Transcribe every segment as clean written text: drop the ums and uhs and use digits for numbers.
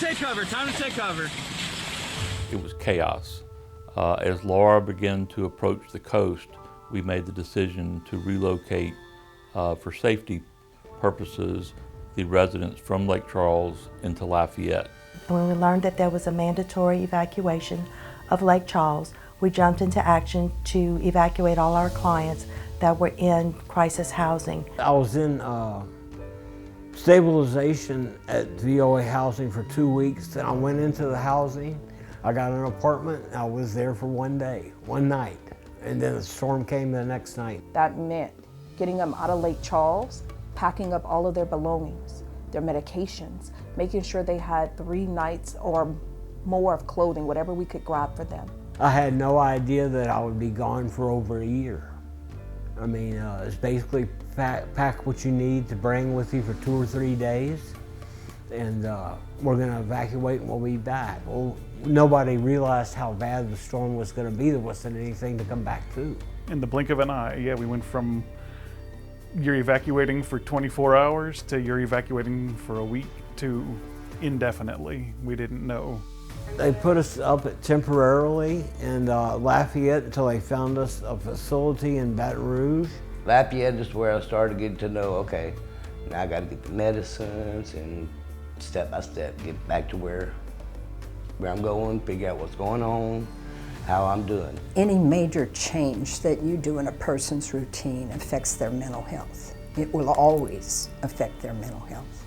take cover, time to take cover. It was chaos. As Laura began to approach the coast, we made the decision to relocate for safety purposes the residents from Lake Charles into Lafayette. When we learned that there was a mandatory evacuation of Lake Charles, we jumped into action to evacuate all our clients that were in crisis housing. I was in stabilization at VOA housing for 2 weeks. Then I went into the housing. I got an apartment. I was there for 1 day, 1 night, and then the storm came the next night. That meant getting them out of Lake Charles, packing up all of their belongings, their medications, making sure they had 3 nights or more of clothing, whatever we could grab for them. I had no idea that I would be gone for over a year. I mean, it's basically pack what you need to bring with you for 2 or 3 days, and we're going to evacuate and we'll be back. Well, nobody realized how bad the storm was going to be. There wasn't anything to come back to. In the blink of an eye, yeah, we went from you're evacuating for 24 hours to you're evacuating for a week to indefinitely. We didn't know. They put us up temporarily in Lafayette until they found us a facility in Baton Rouge. Lafayette is where I started getting to know, okay, now I got to get the medicines and step by step get back to where I'm going, figure out what's going on, how I'm doing. Any major change that you do in a person's routine affects their mental health. It will always affect their mental health.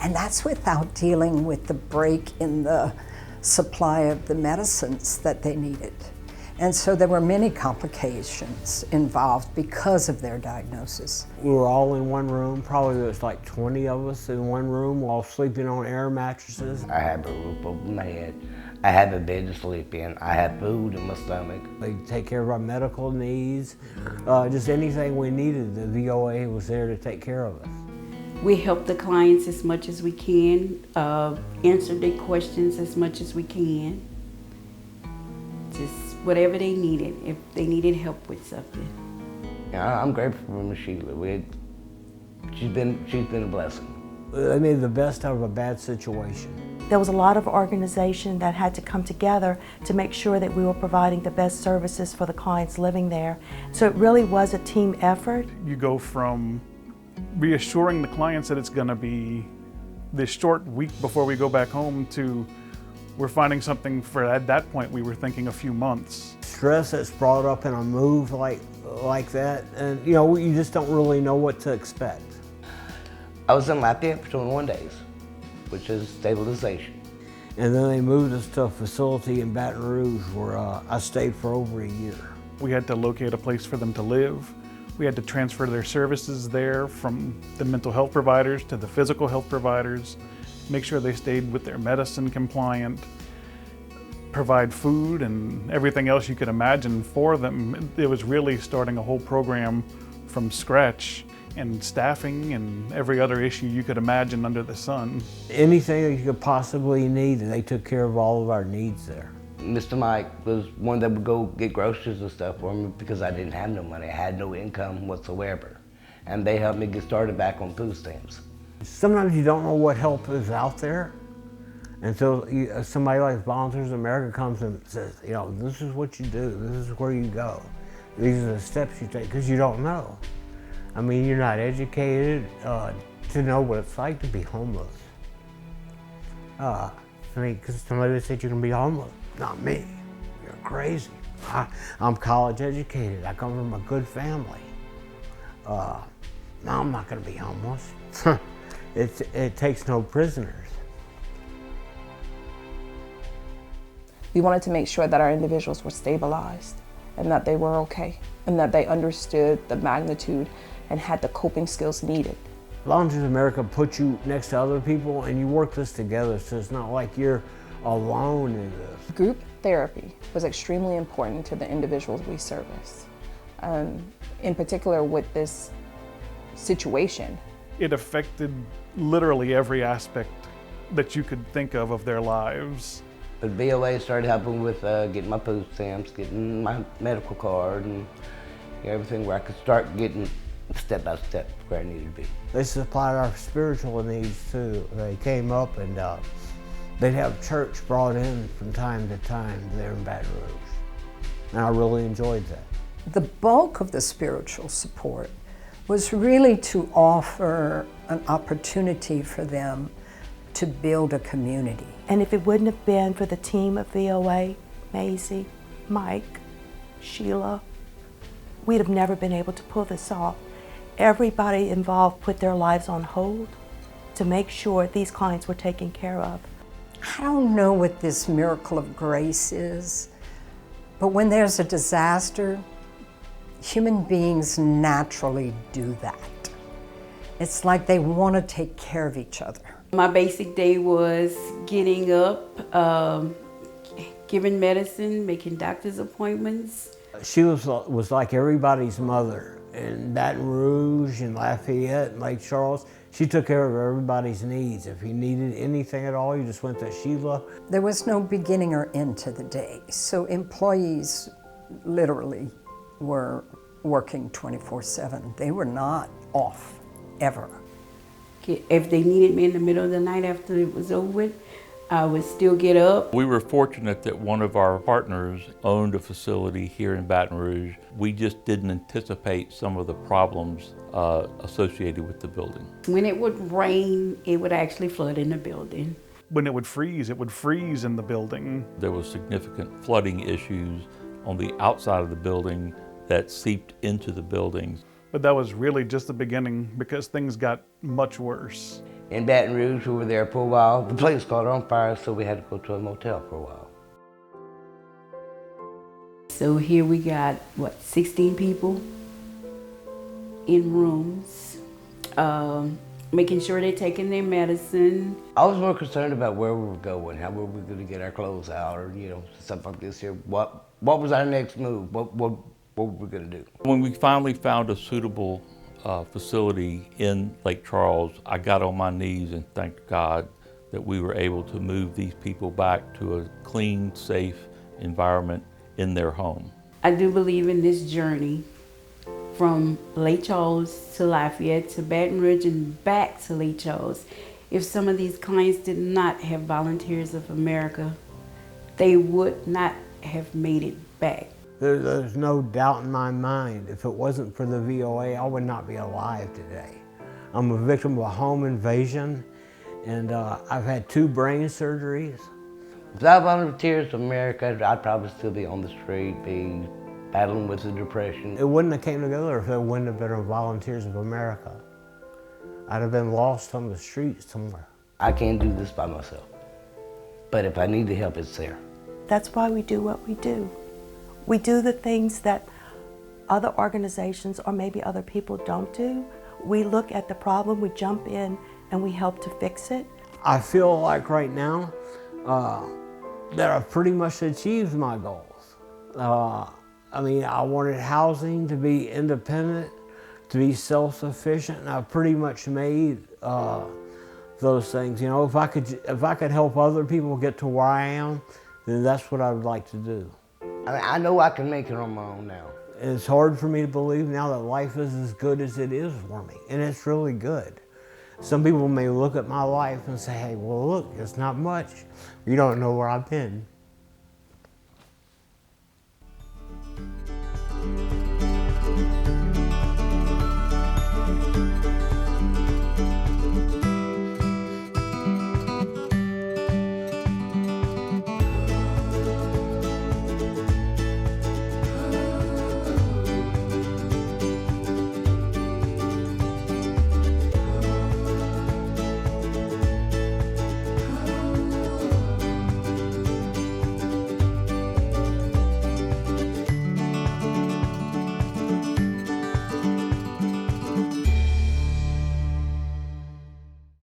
And that's without dealing with the break in the supply of the medicines that they needed. And so there were many complications involved because of their diagnosis. We were all in one room. Probably there was like 20 of us in one room, all sleeping on air mattresses. I have a roof over my head. I have a bed to sleep in. I have food in my stomach. They take care of our medical needs. Just anything we needed, the VOA was there to take care of us. We help the clients as much as we can, answer their questions as much as we can. Just whatever they needed, if they needed help with something. Yeah, I'm grateful for Miss Sheila. She's been a blessing. They made the best out of a bad situation. There was a lot of organization that had to come together to make sure that we were providing the best services for the clients living there. So it really was a team effort. You go from reassuring the clients that it's going to be this short week before we go back home to we're finding something for, at that point we were thinking a few months. Stress that's brought up in a move like that, and you know, you just don't really know what to expect. I was in Lafayette for 21 days, which is stabilization. And then they moved us to a facility in Baton Rouge where I stayed for over a year. We had to locate a place for them to live. We had to transfer their services there from the mental health providers to the physical health providers, make sure they stayed with their medicine compliant, provide food and everything else you could imagine for them. It was really starting a whole program from scratch, and staffing and every other issue you could imagine under the sun. Anything that you could possibly need, they took care of all of our needs there. Mr. Mike was one that would go get groceries and stuff for me because I didn't have no money. I had no income whatsoever. And they helped me get started back on food stamps. Sometimes you don't know what help is out there until somebody like Volunteers America comes and says, you know, this is what you do, this is where you go. These are the steps you take, because you don't know. I mean, you're not educated to know what it's like to be homeless. I mean, because somebody said you can be homeless. Not me. You're crazy. I'm college educated. I come from a good family. No, I'm not going to be homeless. It takes no prisoners. We wanted to make sure that our individuals were stabilized and that they were okay and that they understood the magnitude and had the coping skills needed. Volunteers America puts you next to other people and you work this together, so it's not like you're alone in this. Group therapy was extremely important to the individuals we service. In particular with this situation. It affected literally every aspect that you could think of their lives. But VOA started helping with getting my food stamps, getting my medical card, and everything where I could start getting step by step where I needed to be. They supplied our spiritual needs too. They came up and they'd have church brought in from time to time there in Baton Rouge. And I really enjoyed that. The bulk of the spiritual support was really to offer an opportunity for them to build a community. And if it wouldn't have been for the team of VOA, Maisie, Mike, Sheila, we'd have never been able to pull this off. Everybody involved put their lives on hold to make sure these clients were taken care of. I don't know what this miracle of grace is, but when there's a disaster, human beings naturally do that. It's like they want to take care of each other. My basic day was getting up, giving medicine, making doctor's appointments. She was like everybody's mother in Baton Rouge and Lafayette and Lake Charles. She took care of everybody's needs. If you needed anything at all, you just went to Sheila. There was no beginning or end to the day, so employees literally were working 24/7. They were not off, ever. If they needed me in the middle of the night after it was over with, I would still get up. We were fortunate that one of our partners owned a facility here in Baton Rouge. We just didn't anticipate some of the problems associated with the building. When it would rain, it would actually flood in the building. When it would freeze in the building. There was significant flooding issues on the outside of the building that seeped into the buildings. But that was really just the beginning because things got much worse. In Baton Rouge, we were there for a while. The place caught on fire, so we had to go to a motel for a while. So here we got, 16 people in rooms, making sure they're taking their medicine. I was more concerned about where we were going, how were we going to get our clothes out, or stuff like this here. What was our next move? What were we going to do? When we finally found a suitable facility in Lake Charles, I got on my knees and thanked God that we were able to move these people back to a clean, safe environment in their home. I do believe in this journey from Lake Charles to Lafayette to Baton Rouge and back to Lake Charles. If some of these clients did not have Volunteers of America, they would not have made it back. There's no doubt in my mind, if it wasn't for the VOA, I would not be alive today. I'm a victim of a home invasion, and I've had 2 brain surgeries. Without Volunteers of America, I'd probably still be on the street, be battling with the depression. It wouldn't have came together if there wouldn't have been a Volunteers of America. I'd have been lost on the street somewhere. I can't do this by myself, but if I need the help, it's there. That's why we do what we do. We do the things that other organizations or maybe other people don't do. We look at the problem, we jump in, and we help to fix it. I feel like right now that I've pretty much achieved my goals. I mean, I wanted housing, to be independent, to be self-sufficient, and I've pretty much made those things. If I could help other people get to where I am, then that's what I would like to do. I know I can make it on my own now. It's hard for me to believe now that life is as good as it is for me, and it's really good. Some people may look at my life and say, hey, well, look, it's not much. You don't know where I've been.